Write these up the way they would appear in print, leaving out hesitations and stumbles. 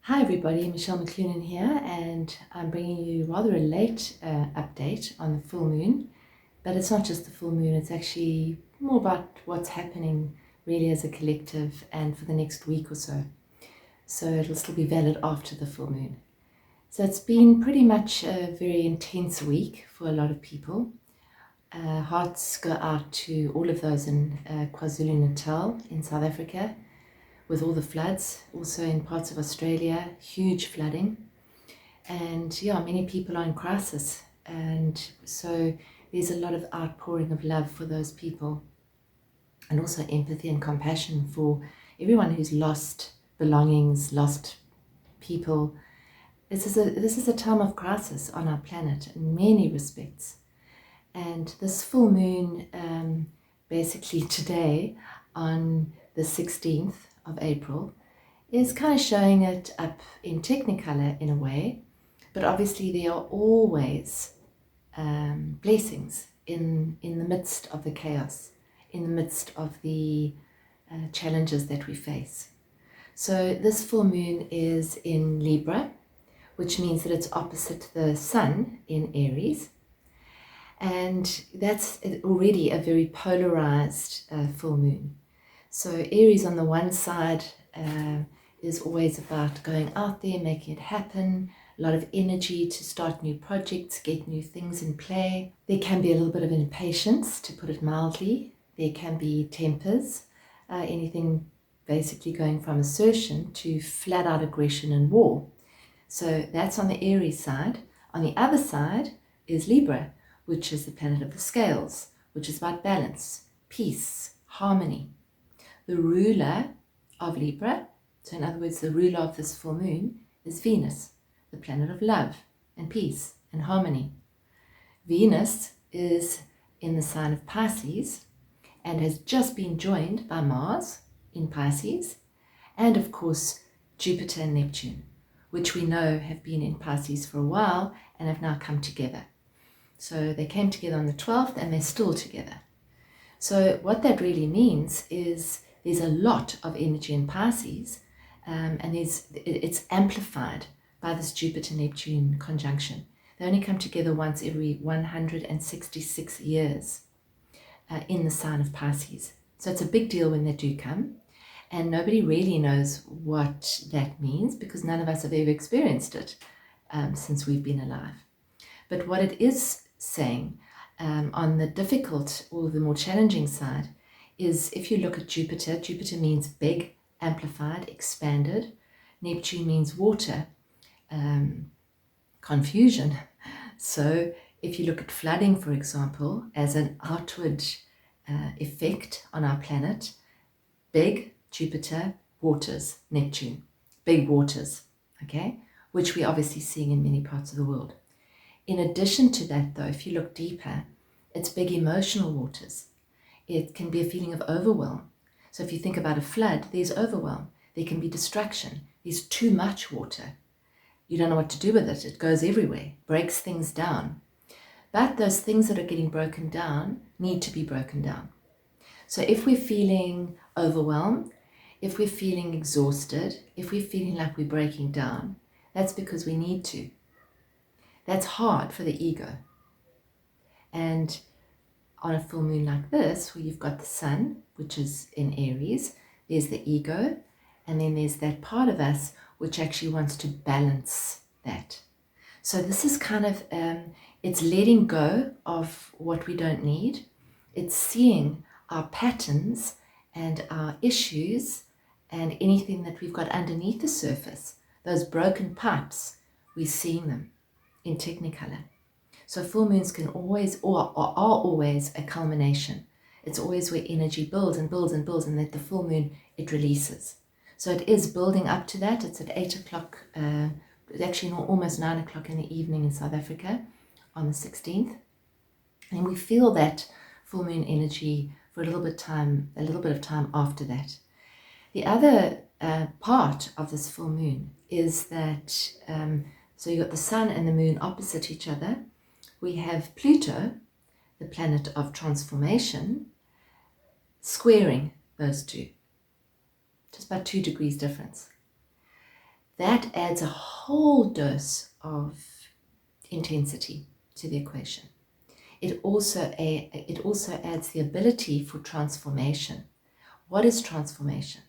Hi everybody, Michelle McLuhan here, and I'm bringing you rather a late update on the full moon. But it's not just the full moon, it's actually more about what's happening really as a collective and for the next week or so. So it'll still be valid after the full moon. So it's been pretty much a very intense week for a lot of people. Hearts go out to all of those in KwaZulu-Natal in South Africa, with all the floods, also in parts of Australia, huge flooding. And yeah, many people are in crisis. And so there's a lot of outpouring of love for those people, and also empathy and compassion for everyone who's lost belongings, lost people. This is a time of crisis on our planet in many respects. And this full moon, basically today on the 16th of April, is kind of showing it up in Technicolor in a way, but obviously there are always blessings in the midst of the chaos, in the midst of the challenges that we face. So this full moon is in Libra, which means that it's opposite the Sun in Aries. And that's already a very polarized full moon. So Aries on the one side is always about going out there, making it happen, a lot of energy to start new projects, get new things in play. There can be a little bit of impatience, to put it mildly. There can be tempers, anything basically going from assertion to flat out aggression and war. So that's on the Aries side. On the other side is Libra, which is the planet of the scales, which is about balance, peace, harmony. The ruler of Libra, so in other words, the ruler of this full moon, is Venus, the planet of love and peace and harmony. Venus is in the sign of Pisces and has just been joined by Mars in Pisces, and of course Jupiter and Neptune, which we know have been in Pisces for a while and have now come together. So they came together on the 12th and they're still together. So what that really means is there's a lot of energy in Pisces, and it's amplified by this Jupiter-Neptune conjunction. They only come together once every 166 years in the sign of Pisces. So it's a big deal when they do come, and nobody really knows what that means because none of us have ever experienced it since we've been alive. But what it is saying on the difficult or the more challenging side is, if you look at Jupiter, Jupiter means big, amplified, expanded. Neptune means water, confusion. So if you look at flooding, for example, as an outward effect on our planet, big Jupiter, waters, Neptune, big waters, okay, which we're obviously seeing in many parts of the world. In addition to that, though, if you look deeper, it's big emotional waters. It can be a feeling of overwhelm. So if you think about a flood, there's overwhelm. There can be distraction. There's too much water. You don't know what to do with it. It goes everywhere, breaks things down. But those things that are getting broken down need to be broken down. So if we're feeling overwhelmed, if we're feeling exhausted, if we're feeling like we're breaking down, that's because we need to. That's hard for the ego. And on a full moon like this, where you've got the sun, which is in Aries, there's the ego, and then there's that part of us which actually wants to balance that. So this is kind of, it's letting go of what we don't need. It's seeing our patterns and our issues and anything that we've got underneath the surface, those broken pipes, we're seeing them in Technicolor. So full moons can always, or are always, a culmination. It's always where energy builds and builds and builds, and at the full moon it releases. So it is building up to that. It's at 8 o'clock, actually almost 9 o'clock in the evening in South Africa on the 16th. And we feel that full moon energy for a little bit of time after that. The other part of this full moon is that, so you've got the sun and the moon opposite each other. We have Pluto, the planet of transformation, squaring those two. Just about 2 degrees difference. that adds a whole dose of intensity to the equation. It also adds the ability for transformation. What is transformation?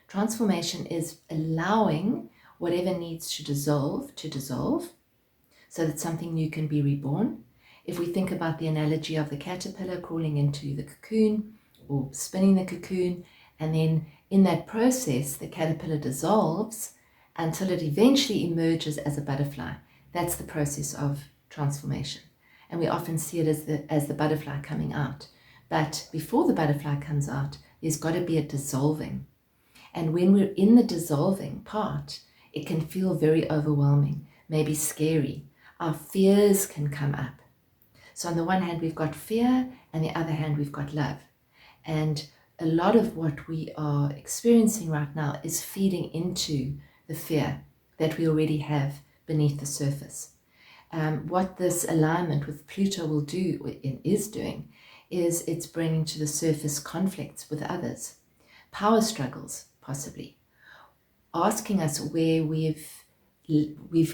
Transformation is allowing whatever needs to dissolve, so that something new can be reborn. If we think about the analogy of the caterpillar crawling into the cocoon or spinning the cocoon, and then in that process, the caterpillar dissolves until it eventually emerges as a butterfly. That's the process of transformation. And we often see it as the butterfly coming out. But before the butterfly comes out, there's got to be a dissolving. And when we're in the dissolving part, it can feel very overwhelming, maybe scary. Our fears can come up. So on the one hand, we've got fear, and the other hand, we've got love. And a lot of what we are experiencing right now is feeding into the fear that we already have beneath the surface. What this alignment with Pluto will do, is doing, is it's bringing to the surface conflicts with others, power struggles, possibly, asking us where we've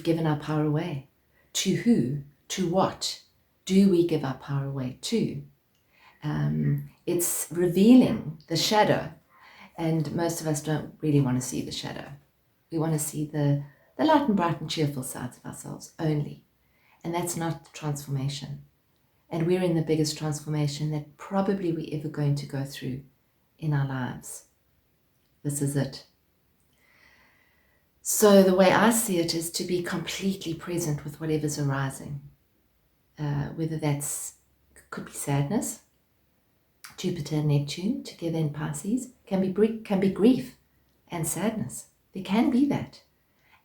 given our power away. To who? To what do we give our power away to? It's revealing the shadow, and most of us don't really want to see the shadow. We want to see the light and bright and cheerful sides of ourselves only, and that's not transformation. And we're in the biggest transformation that probably we're ever going to go through in our lives. This is it. So the way I see it is to be completely present with whatever's arising, whether could be sadness. Jupiter and Neptune together in Pisces can be grief and sadness. There can be that.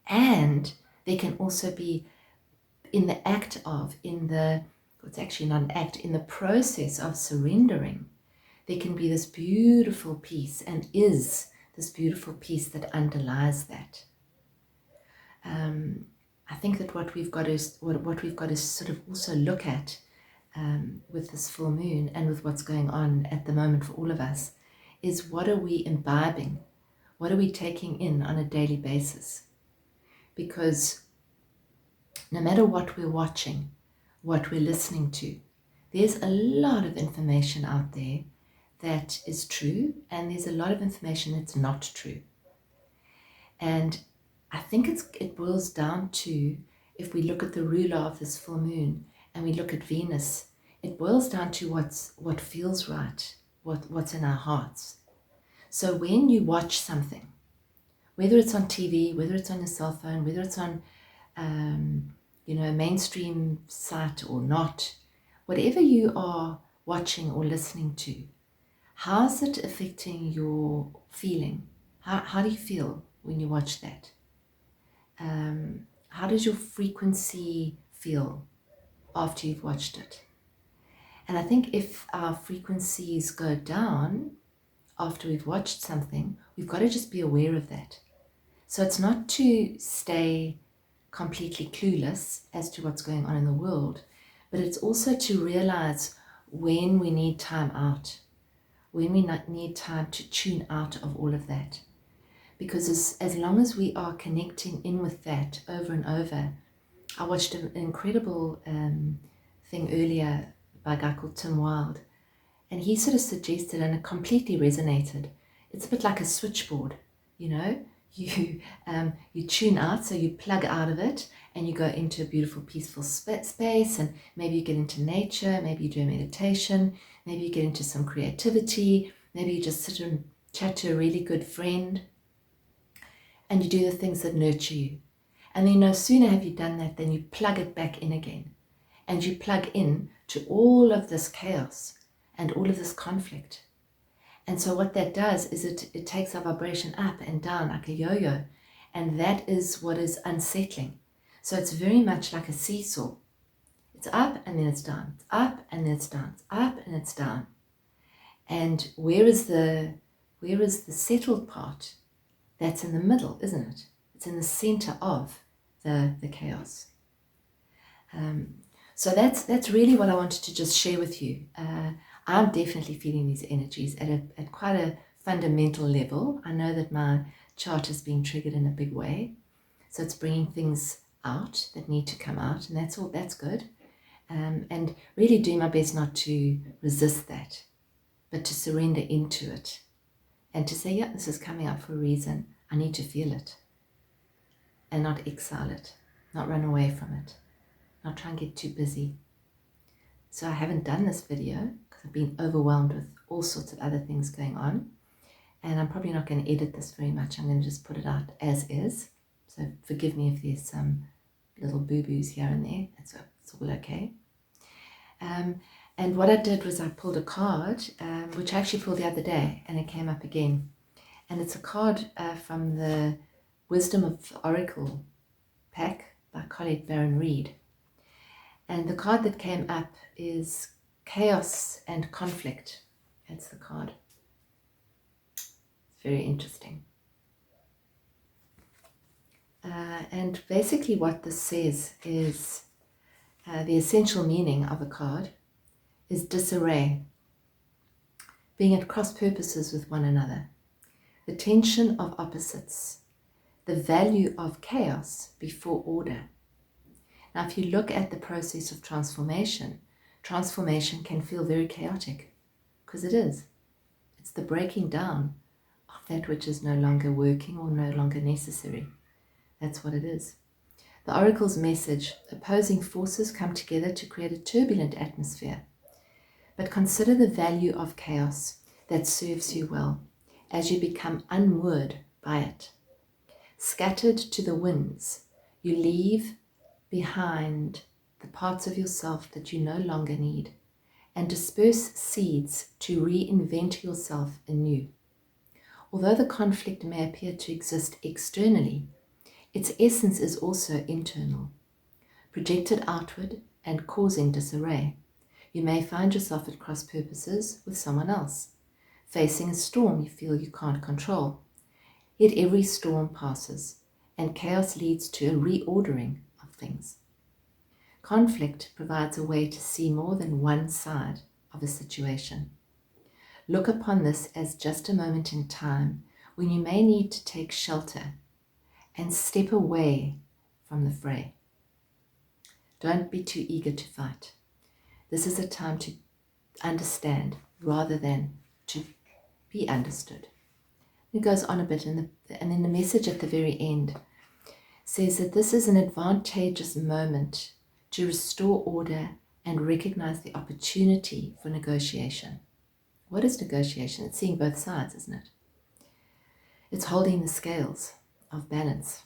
And there can also be in the process of surrendering, there can be this beautiful peace, and is this beautiful peace that underlies that. I think that what we've got to sort of also look at with this full moon and with what's going on at the moment for all of us is, what are we imbibing? What are we taking in on a daily basis? Because no matter what we're watching, what we're listening to, there's a lot of information out there that is true, and there's a lot of information that's not true. And I think it boils down to, if we look at the ruler of this full moon and we look at Venus, it boils down to what feels right, what's in our hearts. So when you watch something, whether it's on TV, whether it's on your cell phone, whether it's on a mainstream site or not, whatever you are watching or listening to, how's it affecting your feeling? How do you feel when you watch that? How does your frequency feel after you've watched it? And I think if our frequencies go down after we've watched something, we've got to just be aware of that. So it's not to stay completely clueless as to what's going on in the world, but it's also to realize when we need time out, when we need time to tune out of all of that. Because as long as we are connecting in with that over and over, I watched an incredible thing earlier by a guy called Tim Wilde, and he sort of suggested, and it completely resonated, it's a bit like a switchboard, you tune out, so you plug out of it and you go into a beautiful peaceful space, and maybe you get into nature, maybe you do a meditation, maybe you get into some creativity, maybe you just sit and chat to a really good friend, and you do the things that nurture you. And then no sooner have you done that than you plug it back in again, and you plug in to all of this chaos and all of this conflict. And so what that does is it takes our vibration up and down like a yo-yo, and that is what is unsettling. So it's very much like a seesaw. It's up and then it's down, it's up and then it's down, it's up and it's down. And where is the settled part? That's in the middle, isn't it? It's in the center of the chaos. So that's really what I wanted to just share with you. I'm definitely feeling these energies at quite a fundamental level. I know that my chart is being triggered in a big way. So it's bringing things out that need to come out, and that's good. And really doing my best not to resist that, but to surrender into it and to say, yeah, this is coming up for a reason. I need to feel it and not exile it, not run away from it, not try and get too busy. So I haven't done this video because I've been overwhelmed with all sorts of other things going on. And I'm probably not going to edit this very much. I'm going to just put it out as is. So forgive me if there's some little boo-boos here and there. It's all okay. And what I did was I pulled a card, which I actually pulled the other day, and it came up again. And it's a card from the Wisdom of Oracle pack by Colette Baron Reid. And the card that came up is Chaos and Conflict. That's the card. It's very interesting. And basically what this says is the essential meaning of the card is disarray, being at cross purposes with one another, the tension of opposites, the value of chaos before order. Now, if you look at the process of transformation, transformation can feel very chaotic, because it is. It's the breaking down of that which is no longer working or no longer necessary. That's what it is. The oracle's message: opposing forces come together to create a turbulent atmosphere. But consider the value of chaos that serves you well as you become unmoored by it. Scattered to the winds, you leave behind the parts of yourself that you no longer need and disperse seeds to reinvent yourself anew. Although the conflict may appear to exist externally, its essence is also internal, projected outward and causing disarray. You may find yourself at cross purposes with someone else, facing a storm you feel you can't control. Yet every storm passes, and chaos leads to a reordering of things. Conflict provides a way to see more than one side of a situation. Look upon this as just a moment in time when you may need to take shelter and step away from the fray. Don't be too eager to fight. This is a time to understand rather than to be understood. It goes on a bit, and then the message at the very end says that this is an advantageous moment to restore order and recognize the opportunity for negotiation. What is negotiation? It's seeing both sides, isn't it? It's holding the scales of balance.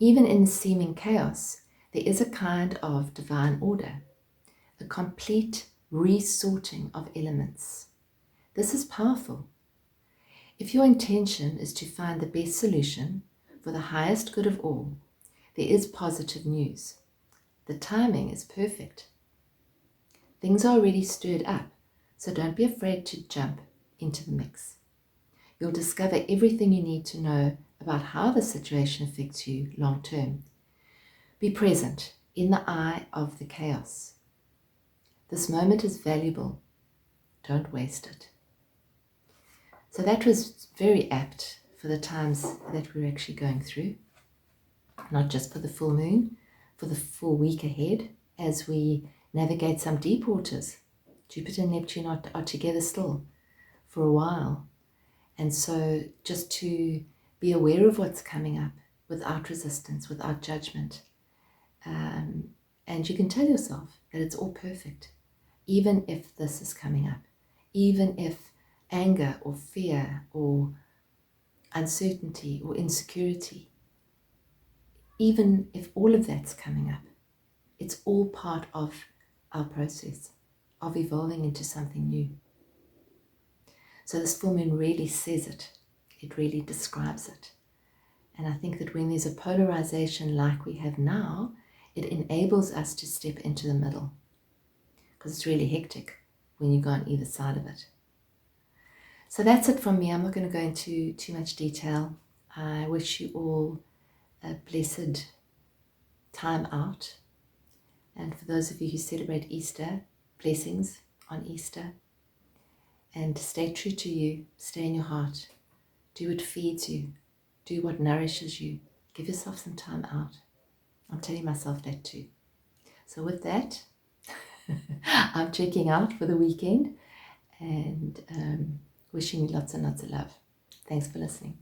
Even in seeming chaos, there is a kind of divine order, a complete resorting of elements. This is powerful. If your intention is to find the best solution for the highest good of all, there is positive news. The timing is perfect. Things are already stirred up, so don't be afraid to jump into the mix. You'll discover everything you need to know about how the situation affects you long term. Be present in the eye of the chaos. This moment is valuable. Don't waste it. So that was very apt for the times that we're actually going through, not just for the full moon, for the full week ahead as we navigate some deep waters. Jupiter and Neptune are together still for a while. And so just to be aware of what's coming up without resistance, without judgment. And you can tell yourself that it's all perfect, even if this is coming up, even if anger or fear or uncertainty or insecurity, even if all of that's coming up, it's all part of our process of evolving into something new. So this full moon really says it. It really describes it. And I think that when there's a polarization like we have now, it enables us to step into the middle, because it's really hectic when you go on either side of it. So that's it from me. I'm not going to go into too much detail. I wish you all a blessed time out. And for those of you who celebrate Easter, blessings on Easter. And stay true to you. Stay in your heart. Do what feeds you. Do what nourishes you. Give yourself some time out. I'm telling myself that too. So with that, I'm checking out for the weekend and wishing you lots and lots of love. Thanks for listening.